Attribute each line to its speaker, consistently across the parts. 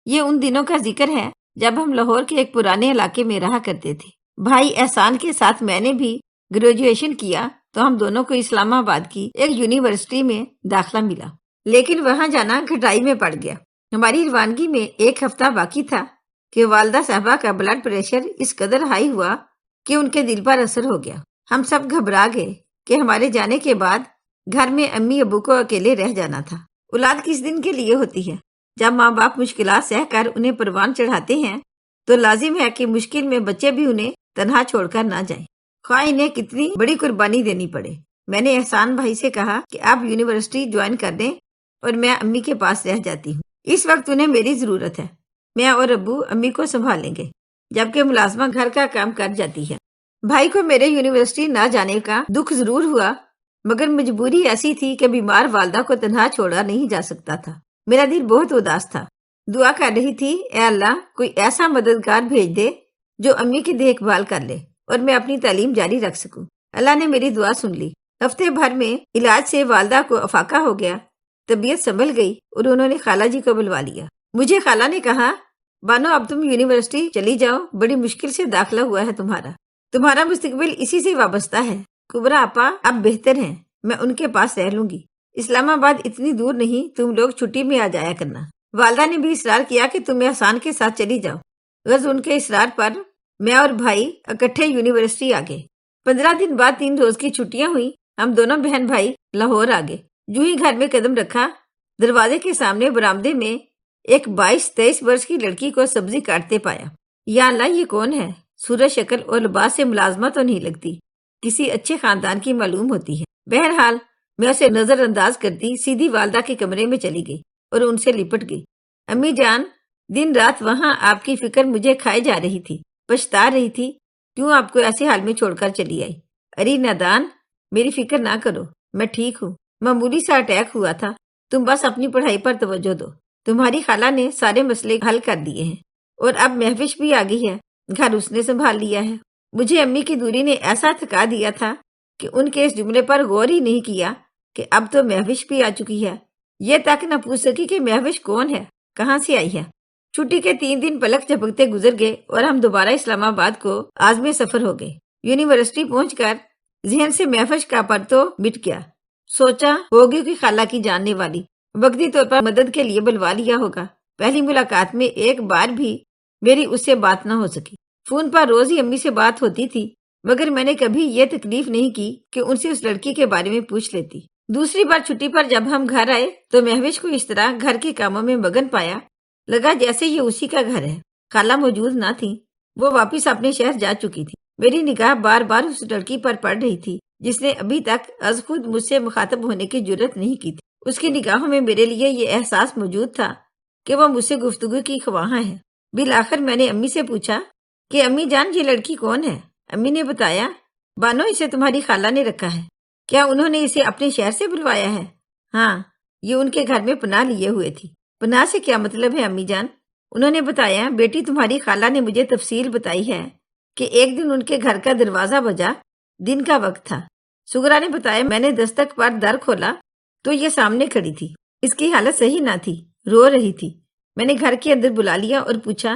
Speaker 1: یہ ان دنوں کا ذکر ہے جب ہم لاہور کے ایک پرانے علاقے میں رہا کرتے تھے۔ بھائی احسان کے ساتھ میں نے بھی گریجویشن کیا تو ہم دونوں کو اسلام آباد کی ایک یونیورسٹی میں داخلہ ملا، لیکن وہاں جانا گھٹائی میں پڑ گیا۔ ہماری روانگی میں ایک ہفتہ باقی تھا کہ والدہ صاحبہ کا بلڈ پریشر اس قدر ہائی ہوا کہ ان کے دل پر اثر ہو گیا۔ ہم سب گھبرا گئے کہ ہمارے جانے کے بعد گھر میں امی ابو کو اکیلے رہ جانا تھا۔ اولاد کس دن کے لیے ہوتی ہے؟ جب ماں باپ مشکلات سہ کر انہیں پروان چڑھاتے ہیں تو لازم ہے کہ مشکل میں بچے بھی انہیں تنہا چھوڑ کر نہ جائیں، خواہ انہیں کتنی بڑی قربانی دینی پڑے۔ میں نے احسان بھائی سے کہا کہ آپ یونیورسٹی جوائن کر دیں اور میں امی کے پاس رہ جاتی ہوں، اس وقت انہیں میری ضرورت ہے۔ میں اور ابو امی کو سنبھالیں گے جبکہ ملازمہ گھر کا کام کر جاتی ہے۔ بھائی کو میرے یونیورسٹی نہ جانے کا دکھ ضرور ہوا، مگر مجبوری ایسی تھی کہ بیمار والدہ کو تنہا چھوڑا نہیں جا سکتا تھا۔ میرا دل بہت اداس تھا، دعا کر رہی تھی، اے اللہ کوئی ایسا مددگار بھیج دے جو امی کی دیکھ بھال کر لے اور میں اپنی تعلیم جاری رکھ سکوں۔ اللہ نے میری دعا سن لی۔ ہفتے بھر میں علاج سے والدہ کو افاقہ ہو گیا، طبیعت سنبھل گئی اور انہوں نے خالہ جی کو بلوا لیا۔ مجھے خالہ نے کہا، بانو اب تم یونیورسٹی چلی جاؤ، بڑی مشکل سے داخلہ ہوا ہے تمہارا مستقبل اسی سے وابستہ ہے۔ کبرا آپا اب بہتر ہیں، میں ان کے پاس رہ لوں گی، اسلام آباد اتنی دور نہیں، تم لوگ چھٹی میں آ جایا کرنا۔ والدہ نے بھی اصرار کیا کہ تم احسان کے ساتھ چلی جاؤ۔ غرض ان کے اصرار پر میں اور بھائی اکٹھے یونیورسٹی آ گئے۔ 15 دن بعد 3 روز کی چھٹیاں ہوئی، ہم دونوں بہن بھائی لاہور آ گئے۔ جو ہی گھر میں قدم رکھا، دروازے کے سامنے برآمدے میں ایک 22-23 برس کی لڑکی کو سبزی کاٹتے پایا۔ یا اللہ یہ کون ہے؟ صورت شکل اور لباس سے ملازمہ تو نہیں لگتی، کسی اچھے خاندان کی معلوم ہوتی ہے۔ بہرحال میں اسے نظر انداز کرتی سیدھی والدہ کے کمرے میں چلی گئی اور ان سے لپٹ گئی۔ امی جان، دن رات وہاں آپ کی فکر مجھے کھائے جا رہی تھی، پچھتا رہی تھی، کیوں آپ کو ایسے حال میں چھوڑ کر چلی آئی؟ ارے نادان، میری فکر نہ کرو، میں ٹھیک ہوں، معمولی سا اٹیک ہوا تھا، تم بس اپنی پڑھائی پر توجہ دو۔ تمہاری خالہ نے سارے مسئلے حل کر دیے ہیں اور اب مہوش بھی آ گئی ہے، گھر اس نے سنبھال لیا ہے۔ مجھے امی کی دوری نے ایسا تھکا دیا تھا کہ ان کے اس جملے پر غور ہی نہیں کیا کہ اب تو مہوش بھی آ چکی ہے۔ یہ تک نہ پوچھ سکی کہ مہوش کون ہے، کہاں سے آئی ہے۔ چھٹی کے 3 دن پلک جھپکتے گزر گئے اور ہم دوبارہ اسلام آباد کو عازم سفر ہو گئے۔ یونیورسٹی پہنچ کر ذہن سے مہوش کا پرتو مٹ گیا۔ سوچا ہوگی کہ خالہ کی جاننے والی، وقتی طور پر مدد کے لیے بلوا لیا ہوگا۔ پہلی ملاقات میں ایک بار بھی میری اس سے بات نہ ہو سکی۔ فون پر روز ہی امی سے بات ہوتی تھی، مگر میں نے کبھی یہ تکلیف نہیں کی کہ ان سے اس لڑکی کے بارے میں پوچھ لیتی۔ دوسری بار چھٹی پر جب ہم گھر آئے تو مہوش کو اس طرح گھر کے کاموں میں مگن پایا، لگا جیسے یہ اسی کا گھر ہے۔ خالہ موجود نہ تھی، وہ واپس اپنے شہر جا چکی تھی۔ میری نگاہ بار بار اس لڑکی پر پڑ رہی تھی جس نے ابھی تک از خود مجھ سے مخاطب ہونے کی جرت نہیں کی تھی۔ اس کی نگاہوں میں میرے لیے یہ احساس موجود تھا کہ وہ مجھ سے گفتگو کی خواہاں ہے۔ بالآخر میں نے امی سے پوچھا کہ امی جان یہ لڑکی کون ہے؟ امی نے بتایا، بانو اسے تمہاری خالہ نے رکھا ہے۔ کیا انہوں نے اسے اپنے شہر سے بلوایا ہے؟ ہاں، یہ ان کے گھر میں پناہ لیے ہوئے تھی۔ پناہ سے کیا مطلب ہے امی جان؟ انہوں نے بتایا، بیٹی تمہاری خالہ نے مجھے تفصیل بتائی ہے کہ ایک دن ان کے گھر کا دروازہ بجا، دن کا وقت تھا۔ سغرا نے بتایا، میں نے دستک پر در کھولا تو یہ سامنے کھڑی تھی۔ اس کی حالت صحیح نہ تھی، رو رہی تھی۔ میں نے گھر کے اندر بلا لیا اور پوچھا،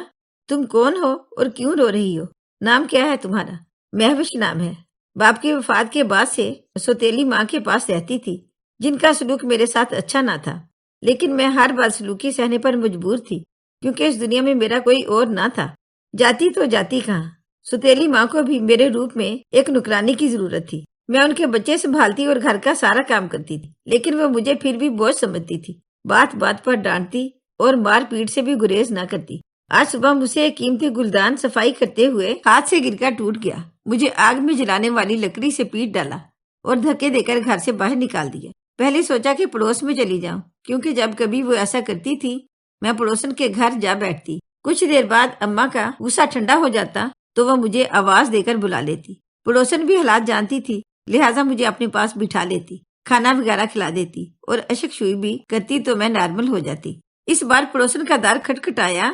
Speaker 1: تم کون ہو اور کیوں رو رہی ہو؟ نام کیا ہے تمہارا؟ مہوش نام ہے۔ باپ کی وفات کے بعد سے سوتیلی ماں کے پاس رہتی تھی، جن کا سلوک میرے ساتھ اچھا نہ تھا، لیکن میں ہر بدسلوکی سہنے پر مجبور تھی کیونکہ اس دنیا میں میرا کوئی اور نہ تھا۔ جاتی تو جاتی کہاں؟ سوتیلی ماں کو بھی میرے روپ میں ایک نکرانی کی ضرورت تھی۔ میں ان کے بچے سنبھالتی اور گھر کا سارا کام کرتی تھی، لیکن وہ مجھے پھر بھی بوجھ سمجھتی تھی، بات بات پر ڈانٹتی اور مار پیٹ سے بھی گریز نہ کرتی۔ آج صبح مجھ سے ایک قیمتی گلدان صفائی کرتے ہوئے ہاتھ سے گر کر ٹوٹ گیا۔ مجھے آگ میں جلانے والی لکڑی سے پیٹ ڈالا اور دھکے دے کر گھر سے باہر نکال دیا۔ پہلے سوچا کہ پڑوس میں چلی جاؤں، کیونکہ جب کبھی وہ ایسا کرتی تھی میں پڑوسن کے گھر جا بیٹھتی۔ کچھ دیر بعد اماں کا غصہ ٹھنڈا ہو جاتا تو وہ مجھے آواز دے کر بلا لیتی۔ پڑوسن بھی حالات جانتی تھی، لہٰذا مجھے اپنے پاس بٹھا لیتی، کھانا وغیرہ کھلا دیتی اور اشک شوئی بھی کرتی تو میں نارمل ہو جاتی۔ اس بار پڑوسن کا در کھٹکھٹایا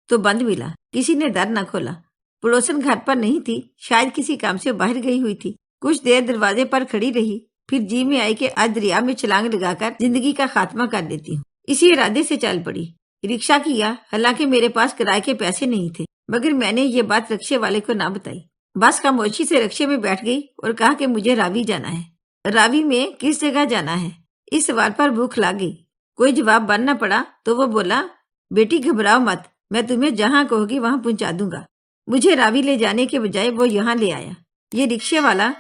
Speaker 1: تو بند ملا، کسی نے در نہ کھولا۔ پڑوسن گھر پر نہیں تھی، شاید کسی کام سے باہر گئی ہوئی تھی۔ کچھ دیر دروازے پر کھڑی رہی، پھر جی میں آئی کہ آج دریا میں چھلانگ لگا کر زندگی کا خاتمہ کر دیتی ہوں۔ اسی ارادے سے چل پڑی۔ رکشا کیا، حالانکہ میرے پاس کرائے کے پیسے نہیں تھے، مگر میں نے یہ بات رکشے والے کو نہ بتائی۔ بس خاموشی سے رکشے میں بیٹھ گئی اور کہا کہ مجھے راوی جانا ہے۔ راوی میں کس جگہ جانا ہے؟ اس سوال پر بھوک لگ گئی۔ کوئی جواب بن نہ پڑا تو وہ بولا، بیٹی گھبراؤ مت، میں تمہیں جہاں کہو گی وہاں پہنچا دوں گا۔ مجھے راوی لے جانے کے بجائے وہ یہاں لے آیا۔ یہ رکشے والا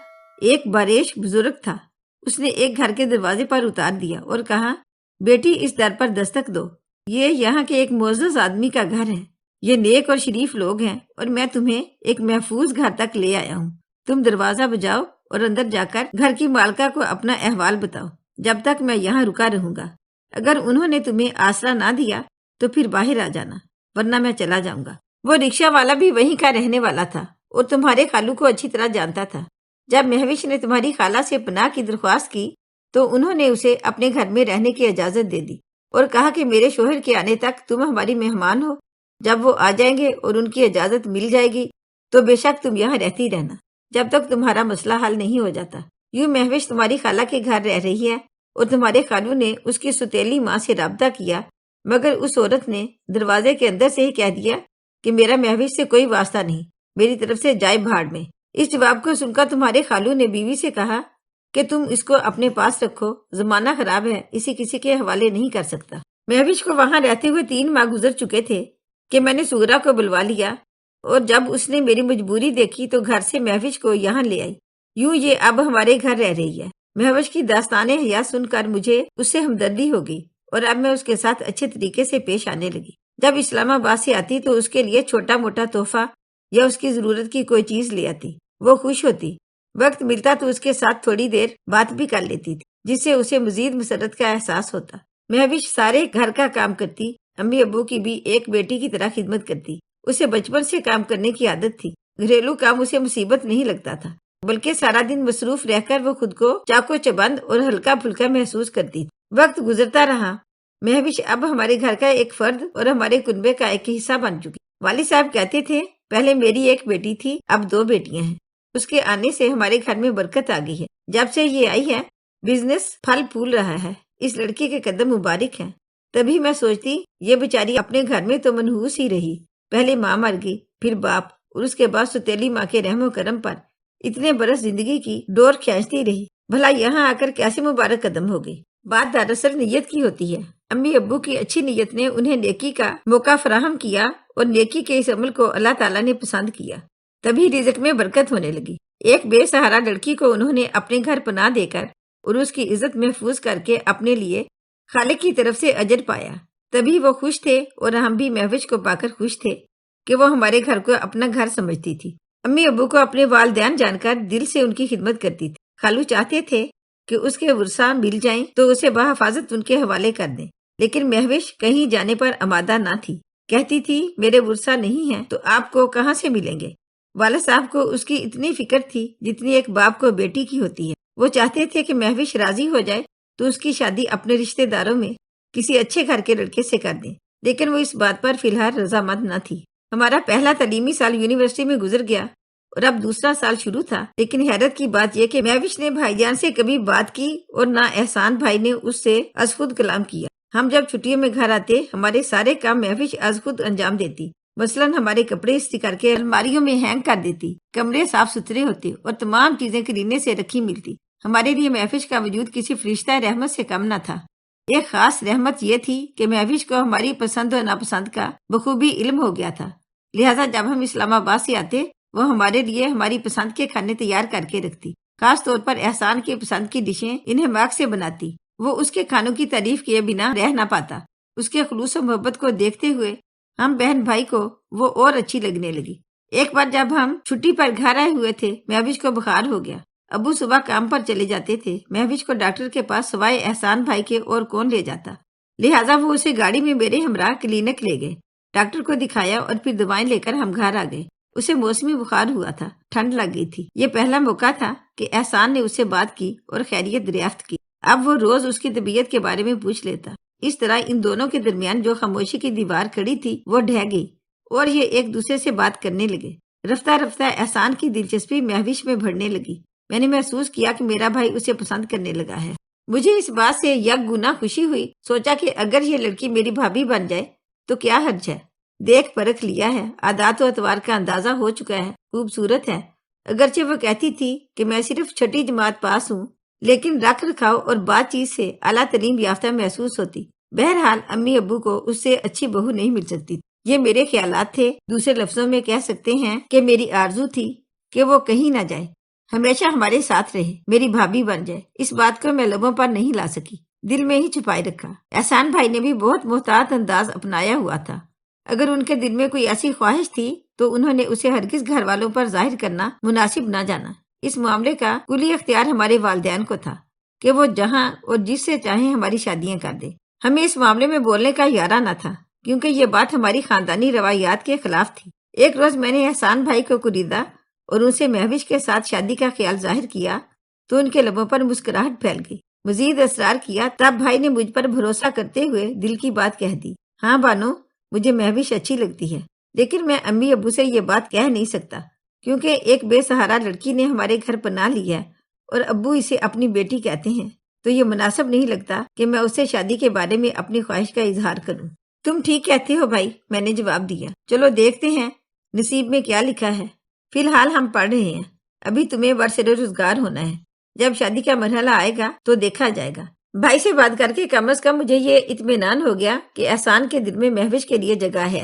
Speaker 1: ایک باریش بزرگ تھا۔ اس نے ایک گھر کے دروازے پر اتار دیا اور کہا، بیٹی اس در پر دستک دو، یہ یہاں کے ایک معزز آدمی کا گھر ہے، یہ نیک اور شریف لوگ ہیں اور میں تمہیں ایک محفوظ گھر تک لے آیا ہوں۔ تم دروازہ بجاؤ اور اندر جا کر گھر کی مالکہ کو اپنا احوال بتاؤ، جب تک میں یہاں رکا رہوں گا۔ اگر انہوں نے تمہیں آسرا نہ دیا تو پھر باہر آ جانا، ورنہ میں چلا جاؤں گا۔ وہ رکشہ والا بھی وہیں کا رہنے والا تھا اور تمہارے خالو کو اچھی طرح جانتا تھا۔ جب مہوش نے تمہاری خالہ سے پناہ کی درخواست کی تو انہوں نے اسے اپنے گھر میں رہنے کی اجازت دے دی اور کہا کہ میرے شوہر کے آنے تک تم ہماری مہمان ہو، جب وہ آ جائیں گے اور ان کی اجازت مل جائے گی تو بے شک تم یہاں رہتی رہنا جب تک تمہارا مسئلہ حل نہیں ہو جاتا۔ یوں مہوش تمہاری خالہ کے گھر رہ رہی ہے اور تمہارے خالو نے اس کی ستیلی ماں سے رابطہ کیا، مگر اس عورت نے دروازے کے اندر سے ہی کہہ دیا کہ میرا مہوش سے کوئی واسطہ نہیں، میری طرف سے جائے بھاڑ میں۔ اس جواب کو سن کر تمہارے خالو نے بیوی سے کہا کہ تم اس کو اپنے پاس رکھو، زمانہ خراب ہے، اسے کسی کے حوالے نہیں کر سکتا۔ مہوش کو وہاں رہتے ہوئے 3 ماہ گزر چکے تھے کہ میں نے سغرا کو بلوا لیا اور جب اس نے میری مجبوری دیکھی تو گھر سے مہوش کو یہاں لے آئی۔ یوں یہ اب ہمارے گھر رہ رہی ہے۔ مہوش کی داستان حیات سن کر مجھے اس سے ہمدردی ہو گئی اور اب میں اس کے ساتھ اچھے طریقے سے پیش آنے لگی۔ جب اسلام آباد سے آتی تو اس کے لیے چھوٹا موٹا تحفہ یا اس کی ضرورت کی کوئی چیز لے آتی، وہ خوش ہوتی۔ وقت ملتا تو اس کے ساتھ تھوڑی دیر بات بھی کر لیتی تھی، جس سے اسے مزید مسرت کا احساس ہوتا۔ مہوش سارے گھر کا کام کرتی، امی ابو کی بھی ایک بیٹی کی طرح خدمت کرتی۔ اسے بچپن سے کام کرنے کی عادت تھی، گھریلو کام اسے مصیبت نہیں لگتا تھا، بلکہ سارا دن مصروف رہ کر وہ خود کو چاقو چبند اور ہلکا پھلکا محسوس کرتی تھی۔ وقت گزرتا رہا، مہوش اب ہمارے گھر کا ایک فرد اور ہمارے کنبے کا ایک حصہ بن چکی۔ والد صاحب کہتے تھے، پہلے میری ایک بیٹی تھی، اب 2 بیٹیاں ہیں۔ اس کے آنے سے ہمارے گھر میں برکت آ گئی ہے۔ جب سے یہ آئی ہے بزنس پھل پھول رہا ہے۔ اس لڑکی کے قدم مبارک ہیں۔ تبھی میں سوچتی یہ بیچاری اپنے گھر میں تو منحوس ہی رہی، پہلے ماں مر گئی، پھر باپ، اور اس کے بعد ستیلی ماں کے رحم و کرم پر اتنے برس زندگی کی ڈور کھینچتی رہی، بھلا یہاں آ کر کیسے مبارک قدم ہو گئی۔ بات دراصل نیت کی ہوتی ہے۔ امی ابو کی اچھی نیت نے انہیں نیکی کا موقع فراہم کیا اور نیکی کے اس عمل کو اللہ تعالیٰ نے پسند کیا، تبھی رزق میں برکت ہونے لگی۔ ایک بے سہارا لڑکی کو انہوں نے اپنے گھر پناہ دے کر اور اس کی عزت محفوظ کر کے اپنے لیے خالق کی طرف سے اجر پایا، تبھی وہ خوش تھے اور ہم بھی مہوش کو پا کر خوش تھے کہ وہ ہمارے گھر کو اپنا گھر سمجھتی تھی۔ امی ابو کو اپنے والدین جان کر دل سے ان کی خدمت کرتی تھی۔ خالو چاہتے تھے کہ اس کے ورثہ مل جائیں تو اسے بحفاظت ان کے حوالے کر دیں، لیکن مہوش کہیں جانے پر آمادہ نہ تھی۔ کہتی تھی میرے ورثہ نہیں ہیں تو آپ کو کہاں سے ملیں گے۔ والد صاحب کو اس کی اتنی فکر تھی جتنی ایک باپ کو بیٹی کی ہوتی ہے۔ وہ چاہتے تھے کہ مہوش راضی ہو جائے تو اس کی شادی اپنے رشتہ داروں میں کسی اچھے گھر کے لڑکے سے کر دیں، لیکن وہ اس بات پر فی الحال رضامند نہ تھی۔ ہمارا پہلا تعلیمی سال یونیورسٹی میں گزر گیا اور اب دوسرا سال شروع تھا، لیکن حیرت کی بات یہ کہ مہوش نے بھائی جان سے کبھی بات کی اور نہ احسان بھائی نے اس سے از خود کلام کیا۔ ہم جب چھٹیوں میں گھر آتے ہمارے سارے کام مہوش از خود انجام دیتی، مثلاً ہمارے کپڑے استری کر کے الماریوں میں ہینگ کر دیتی، کمرے صاف ستھرے ہوتے اور تمام چیزیں کلینے سے رکھی ملتی۔ ہمارے لیے مہوش کا وجود کسی فرشتہ رحمت سے کم نہ تھا۔ ایک خاص رحمت یہ تھی کہ مہوش کو ہماری پسند و ناپسند کا بخوبی علم ہو گیا تھا، لہٰذا جب ہم اسلام آباد سے آتے وہ ہمارے لیے ہماری پسند کے کھانے تیار کر کے رکھتی، خاص طور پر احسان کی پسند کی ڈشیں انہیں ماغ سے بناتی۔ وہ اس کے کھانوں کی تعریف کیے بنا رہ نہ پاتا۔ اس کے خلوص و محبت کو دیکھتے ہوئے ہم بہن بھائی کو وہ اور اچھی لگنے لگی۔ ایک بار جب ہم چھٹی پر گھر آئے ہوئے تھے، مہوش کو بخار ہو گیا۔ ابو صبح کام پر چلے جاتے تھے، مہوش کو ڈاکٹر کے پاس سوائے احسان بھائی کے اور کون لے جاتا، لہٰذا وہ اسے گاڑی میں میرے ہمراہ کلینک لے گئے، ڈاکٹر کو دکھایا اور پھر دوائیں لے کر ہم گھر آ گئے۔ اسے موسمی بخار ہوا تھا، ٹھنڈ لگ گئی تھی۔ یہ پہلا موقع تھا کہ احسان نے اس سے بات کی اور خیریت دریافت کی۔ اب وہ روز اس کی طبیعت کے بارے میں پوچھ لیتا۔ اس طرح ان دونوں کے درمیان جو خاموشی کی دیوار کھڑی تھی وہ ڈھہ گئی اور یہ ایک دوسرے سے بات کرنے لگے۔ رفتہ رفتہ احسان کی دلچسپی مہوش میں بڑھنے لگی۔ میں نے محسوس کیا کہ میرا بھائی اسے پسند کرنے لگا ہے۔ مجھے اس بات سے یک گنا خوشی ہوئی، سوچا کہ اگر یہ لڑکی میری بھابھی بن جائے تو کیا حرج ہے؟ دیکھ پرکھ لیا ہے، عادات و اطوار کا اندازہ ہو چکا ہے، خوبصورت ہے۔ اگرچہ وہ کہتی تھی کہ میں صرف چھٹی جماعت پاس ہوں، لیکن رکھ رکھاؤ اور بات چیت سے اعلیٰ تعلیم یافتہ محسوس ہوتی۔ بہرحال امی ابو کو اس سے اچھی بہو نہیں مل سکتی۔ یہ میرے خیالات تھے، دوسرے لفظوں میں کہہ سکتے ہیں کہ میری آرزو تھی کہ وہ کہیں نہ جائے، ہمیشہ ہمارے ساتھ رہے، میری بھابھی بن جائے۔ اس بات کو میں لبوں پر نہیں لا سکی، دل میں ہی چھپائے رکھا۔ احسان بھائی نے بھی بہت محتاط انداز اپنایا ہوا تھا۔ اگر ان کے دل میں کوئی ایسی خواہش تھی تو انہوں نے اسے ہرگز گھر والوں پر ظاہر کرنا مناسب نہ جانا۔ اس معاملے کا کلی اختیار ہمارے والدین کو تھا کہ وہ جہاں اور جس سے چاہیں ہماری شادیاں کر دیں۔ ہمیں اس معاملے میں بولنے کا اختیار نہ تھا، کیونکہ یہ بات ہماری خاندانی روایات کے خلاف تھی۔ ایک روز میں نے احسان بھائی کو خریدا اور ان سے مہوش کے ساتھ شادی کا خیال ظاہر کیا تو ان کے لبوں پر مسکراہٹ پھیل گئی۔ مزید اصرار کیا، تب بھائی نے مجھ پر بھروسہ کرتے ہوئے دل کی بات کہہ دی۔ ہاں بانو، مجھے مہوش اچھی لگتی ہے، لیکن میں امی ابو سے یہ بات کہہ نہیں سکتا، کیونکہ ایک بے سہارا لڑکی نے ہمارے گھر پناہ لی ہے اور ابو اسے اپنی بیٹی کہتے ہیں، تو یہ مناسب نہیں لگتا کہ میں اس سے شادی کے بارے میں اپنی خواہش کا اظہار کروں۔ تم ٹھیک کہتے ہو بھائی، میں نے جواب دیا۔ چلو دیکھتے ہیں نصیب میں کیا لکھا ہے۔ فی الحال ہم پڑھ رہے ہیں، ابھی تمہیں برسر روزگار ہونا ہے، جب شادی کا مرحلہ آئے گا تو دیکھا جائے گا۔ بھائی سے بات کر کے کم از کم مجھے یہ اطمینان ہو گیا کہ احسان کے دل میں مہوش کے لیے جگہ ہے،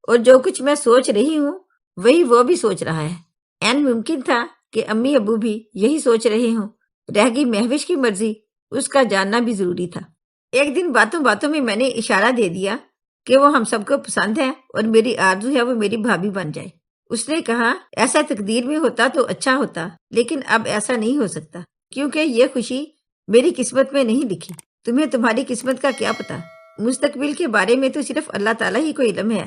Speaker 1: اور جو کچھ میں سوچ رہی ہوں وہی وہ بھی سوچ رہا ہے۔ این ممکن تھا کہ امی ابو بھی یہی سوچ رہے ہوں، رہ گئی مہوش کی مرضی، اس کا جاننا بھی ضروری تھا۔ ایک دن باتوں باتوں میں میں نے اشارہ دے دیا کہ وہ ہم سب کو پسند ہے اور میری آرزو ہے وہ میری بھابھی بن جائے۔ اس نے کہا، ایسا تقدیر میں ہوتا تو اچھا ہوتا، لیکن اب ایسا نہیں ہو سکتا، کیونکہ یہ خوشی میری قسمت میں نہیں لکھی۔ تمہیں تمہاری قسمت کا کیا پتا؟ مستقبل کے بارے میں تو صرف اللہ تعالیٰ ہی کو علم ہے۔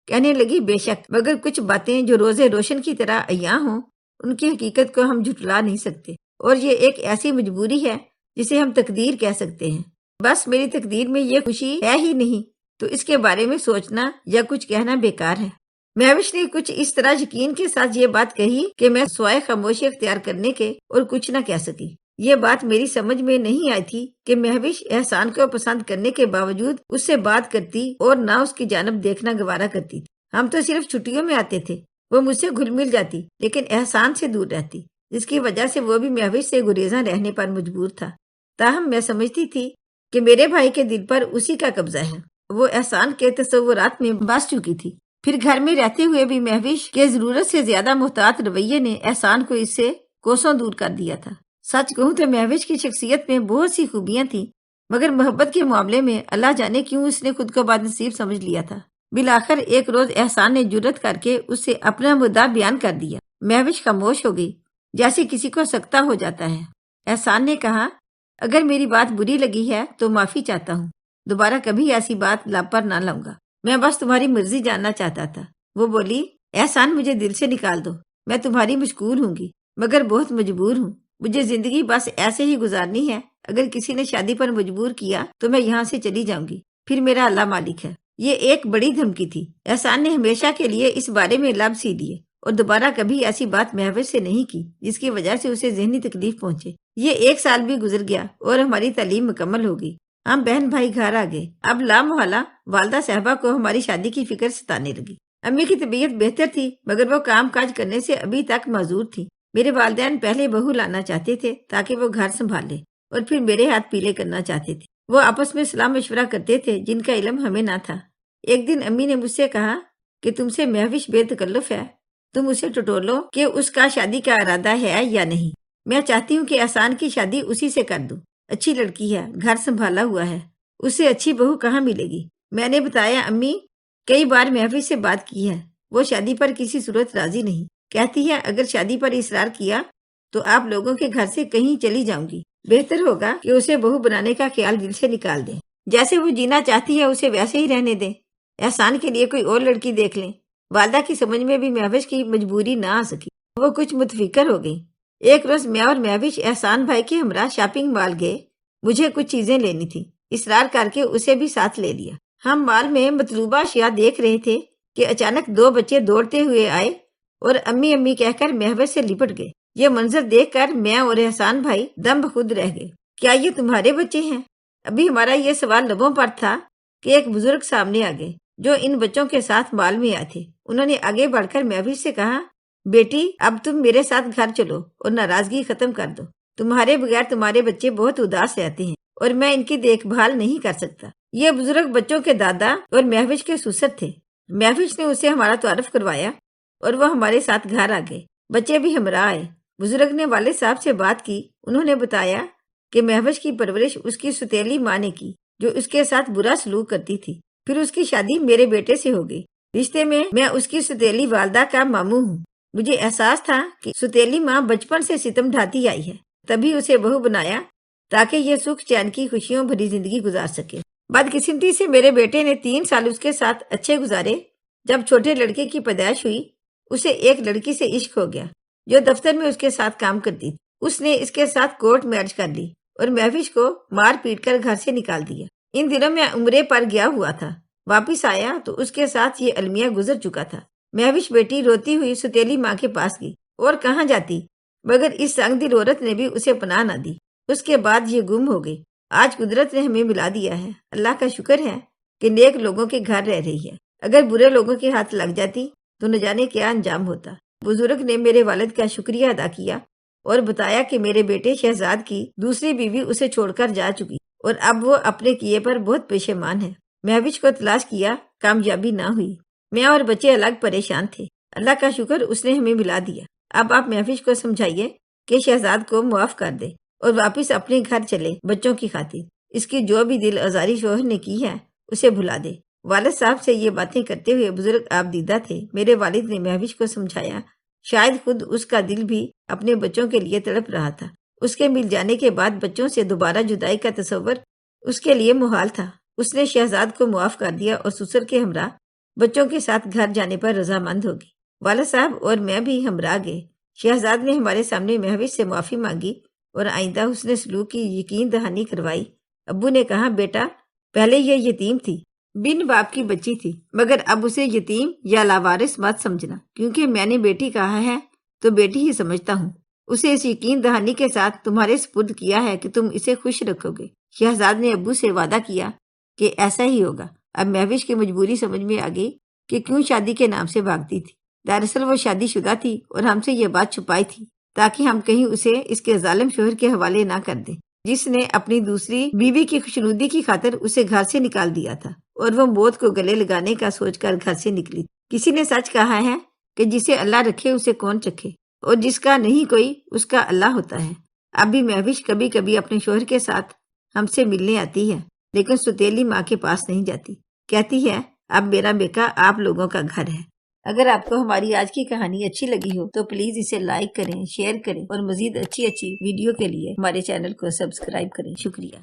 Speaker 1: کہنے لگی، بے شک، مگر کچھ باتیں جو روز روشن کی طرح عیاں ہوں، ان کی حقیقت کو ہم جھٹلا نہیں سکتے، اور یہ ایک ایسی مجبوری ہے جسے ہم تقدیر کہہ سکتے ہیں۔ بس میری تقدیر میں یہ خوشی ہے ہی نہیں، تو اس کے بارے میں سوچنا یا کچھ کہنا بیکار ہے۔ مہوش نے کچھ اس طرح یقین کے ساتھ یہ بات کہی کہ میں سوائے خاموشی اختیار کرنے کے اور کچھ نہ کہہ سکی۔ یہ بات میری سمجھ میں نہیں آئی تھی کہ مہوش احسان کو پسند کرنے کے باوجود اس سے بات کرتی اور نہ اس کی جانب دیکھنا گوارا کرتی تھی۔ ہم تو صرف چھٹیوں میں آتے تھے، وہ مجھ سے گھل مل جاتی، لیکن احسان سے دور رہتی، جس کی وجہ سے وہ بھی مہوش سے گریزاں رہنے پر مجبور تھا۔ تاہم میں سمجھتی تھی کہ میرے بھائی کے دل پر اسی کا قبضہ ہے، وہ احسان کے تصورات میں بس چکی تھی۔ پھر گھر میں رہتے ہوئے بھی مہوش کے ضرورت سے زیادہ محتاط رویے نے احسان کو اس سے کوسوں دور کر دیا تھا۔ سچ کہوں تو مہوش کی شخصیت میں بہت سی خوبیاں تھیں، مگر محبت کے معاملے میں اللہ جانے کیوں اس نے خود کو بد نصیب سمجھ لیا تھا۔ بالآخر ایک روز احسان نے جرأت کر کے اس سے اپنا مدعا بیان کر دیا۔ مہوش خاموش ہو گئی، جیسے کسی کو سکتہ ہو جاتا ہے۔ احسان نے کہا، اگر میری بات بری لگی ہے تو معافی چاہتا ہوں، دوبارہ کبھی ایسی بات لب پر نہ لاؤں گا، میں بس تمہاری مرضی جاننا چاہتا تھا۔ وہ بولی، احسان مجھے دل سے نکال دو، میں تمہاری مشغول ہوں گی، مگر بہت مجبور ہوں، مجھے زندگی بس ایسے ہی گزارنی ہے، اگر کسی نے شادی پر مجبور کیا تو میں یہاں سے چلی جاؤں گی، پھر میرا اللہ مالک ہے۔ یہ ایک بڑی دھمکی تھی۔ احسان نے ہمیشہ کے لیے اس بارے میں لب سی دیے اور دوبارہ کبھی ایسی بات مہوش سے نہیں کی جس کی وجہ سے اسے ذہنی تکلیف پہنچے۔ یہ 1 سال بھی گزر گیا اور ہماری تعلیم مکمل ہو گئی۔ ہم بہن بھائی گھر آ گئے۔ اب لامحالہ والدہ صاحبہ کو ہماری شادی کی فکر ستانے لگی۔ امی کی طبیعت بہتر تھی، مگر وہ کام کاج کرنے سے ابھی تک معذور تھی۔ میرے والدین پہلے بہو لانا چاہتے تھے تاکہ وہ گھر سنبھالے، اور پھر میرے ہاتھ پیلے کرنا چاہتے تھے۔ وہ آپس میں صلاح مشورہ کرتے تھے جن کا علم ہمیں نہ تھا۔ ایک دن امی نے مجھ سے کہا کہ تم سے مہوش بے تکلف ہے، تم اسے ٹٹولو کہ اس کا شادی کا ارادہ ہے یا نہیں۔ میں چاہتی ہوں کہ احسان کی شادی اسی سے کر دوں، اچھی لڑکی ہے، گھر سنبھالا ہوا ہے، اس سے اچھی بہو کہاں ملے گی؟ میں نے بتایا، امی کئی بار مہوش سے بات کی ہے، وہ شادی پر کسی صورت راضی نہیں، کہتی ہے اگر شادی پر اصرار کیا تو آپ لوگوں کے گھر سے کہیں چلی جاؤں گی، بہتر ہوگا کہ اسے بہو بنانے کا خیال دل سے نکال دیں، جیسے وہ جینا چاہتی ہے اسے ویسے ہی رہنے دیں، احسان کے لیے کوئی اور لڑکی دیکھ لیں۔ والدہ کی سمجھ میں بھی مہوش کی مجبوری نہ آ سکی، وہ کچھ متفکر ہو گئی۔ ایک روز میں اور مہوش احسان بھائی کے ہمراہ شاپنگ مال گئے، مجھے کچھ چیزیں لینی تھی، اصرار کر کے اسے بھی ساتھ لے لیا۔ ہم مال میں مطلوبہ اشیاء دیکھ رہے تھے کہ اچانک 2 بچے دوڑتے ہوئے آئے اور امی امی کہہ کر مہوش سے لپٹ گئے۔ یہ منظر دیکھ کر میں اور احسان بھائی دم بخود رہ گئے۔ کیا یہ تمہارے بچے ہیں؟ ابھی ہمارا یہ سوال لبوں پر تھا کہ ایک بزرگ سامنے آ گئے۔ جو ان بچوں کے ساتھ مال میں آئے تھے۔ انہوں نے آگے بڑھ کر محوش سے کہا، بیٹی اب تم میرے ساتھ گھر چلو اور ناراضگی ختم کر دو۔ تمہارے بغیر تمہارے بچے بہت اداس رہتے ہیں اور میں ان کی دیکھ بھال نہیں کر سکتا۔ یہ بزرگ بچوں کے دادا اور محوش کے سسر تھے۔ محوش نے اسے ہمارا تعارف کروایا اور وہ ہمارے ساتھ گھر آ گئے۔ بچے بھی ہمراہ آئے۔ بزرگ نے والد صاحب سے بات کی۔ انہوں نے بتایا کہ محوش کی پرورش اس کی ستیلی ماں نے کی، جو اس کے ساتھ برا سلوک کرتی تھی۔ پھر اس کی شادی میرے بیٹے سے ہو گئی۔ رشتے میں اس کی ستیلی والدہ کا ماموں ہوں۔ مجھے احساس تھا کہ ستیلی ماں بچپن سے ستم ڈھاتی آئی ہے، تبھی اسے بہو بنایا تاکہ یہ سکھ چین کی خوشیوں بھری زندگی گزار سکے۔ بدقسمتی سے میرے بیٹے نے 3 سال اس کے ساتھ اچھے گزارے۔ جب چھوٹے لڑکے کی پیدائش ہوئی، اسے ایک لڑکی سے عشق ہو گیا جو دفتر میں اس کے ساتھ کام کرتی تھی۔ اس نے اس کے ساتھ کورٹ میرج کر لی اور محوش کو مار پیٹ کر گھر سے نکال دیا۔ ان دنوں میں عمرے پر گیا ہوا تھا۔ واپس آیا تو اس کے ساتھ یہ المیہ گزر چکا تھا۔ محوش بیٹی روتی ہوئی ستیلی ماں کے پاس گئی، اور کہاں جاتی مگر اس سنگ دل عورت نے بھی اسے پناہ نہ دی۔ اس کے بعد یہ گم ہو گئی۔ آج قدرت نے ہمیں ملا دیا ہے۔ اللہ کا شکر ہے کہ نیک لوگوں کے گھر رہ رہی ہے۔ اگر برے لوگوں کے ہاتھ لگ جاتی تو نہ جانے کیا انجام ہوتا۔ بزرگ نے میرے والد کا شکریہ ادا کیا اور بتایا کہ میرے بیٹے شہزاد کی دوسری بیوی اسے چھوڑ کر جا چکی اور اب وہ اپنے کیے پر بہت پشیمان ہے۔ محوش کو تلاش کیا، کامیابی نہ ہوئی۔ میں اور بچے الگ پریشان تھے۔ اللہ کا شکر اس نے ہمیں ملا دیا۔ اب آپ محوش کو سمجھائیے کہ شہزاد کو معاف کر دے اور واپس اپنے گھر چلے بچوں کی خاطر۔ اس کی جو بھی دل آزاری شوہر نے کی ہے اسے بھلا دے۔ والد صاحب سے یہ باتیں کرتے ہوئے بزرگ آپ دیدہ تھے۔ میرے والد نے محوش کو سمجھایا، شاید خود اس کا دل بھی اپنے بچوں کے لیے تڑپ رہا تھا۔ اس کے مل جانے کے بعد بچوں سے دوبارہ جدائی کا تصور اس کے لیے محال تھا۔ اس نے شہزاد کو معاف کر دیا اور سسر کے ہمراہ بچوں کے ساتھ گھر جانے پر رضامند ہو گئی۔ والد صاحب اور میں بھی ہمراہ گئے۔ شہزاد نے ہمارے سامنے محوش سے معافی مانگی اور آئندہ حسن سلوک کی یقین دہانی کروائی۔ ابو نے کہا، بیٹا پہلے یہ یتیم تھی، بن باپ کی بچی تھی، مگر اب اسے یتیم یا لاوارث مت سمجھنا، کیونکہ میں نے بیٹی کہا ہے تو بیٹی ہی سمجھتا ہوں۔ اسے اس یقین دہانی کے ساتھ تمہارے سپرد کیا ہے کہ تم اسے خوش رکھو گے۔ شہزاد نے ابو سے وعدہ کیا کہ ایسا ہی ہوگا۔ اب محوش کی مجبوری سمجھ میں آ گئی کہ کیوں شادی کے نام سے بھاگتی تھی۔ دراصل وہ شادی شدہ تھی اور ہم سے یہ بات چھپائی تھی تاکہ ہم کہیں اسے اس کے ظالم شوہر کے حوالے نہ کر دیں، جس نے اپنی دوسری بیوی کی خوشنودی کی خاطر اسے گھر سے نکال دیا تھا اور وہ موت کو گلے لگانے کا سوچ کر گھر سے نکلی۔ کسی نے سچ کہا ہے کہ جسے اللہ رکھے اسے کون چکھے، اور جس کا نہیں کوئی اس کا اللہ ہوتا ہے۔ اب بھی محوش کبھی کبھی اپنے شوہر کے ساتھ ہم سے ملنے آتی ہے، لیکن ستیلی ماں کے پاس نہیں جاتی۔ کہتی ہے، اب میرا بیٹا آپ لوگوں کا گھر ہے۔ اگر آپ کو ہماری آج کی کہانی اچھی لگی ہو تو پلیز اسے لائک کریں، شیئر کریں اور مزید اچھی ویڈیو کے لیے ہمارے چینل کو سبسکرائب کریں۔ شکریہ۔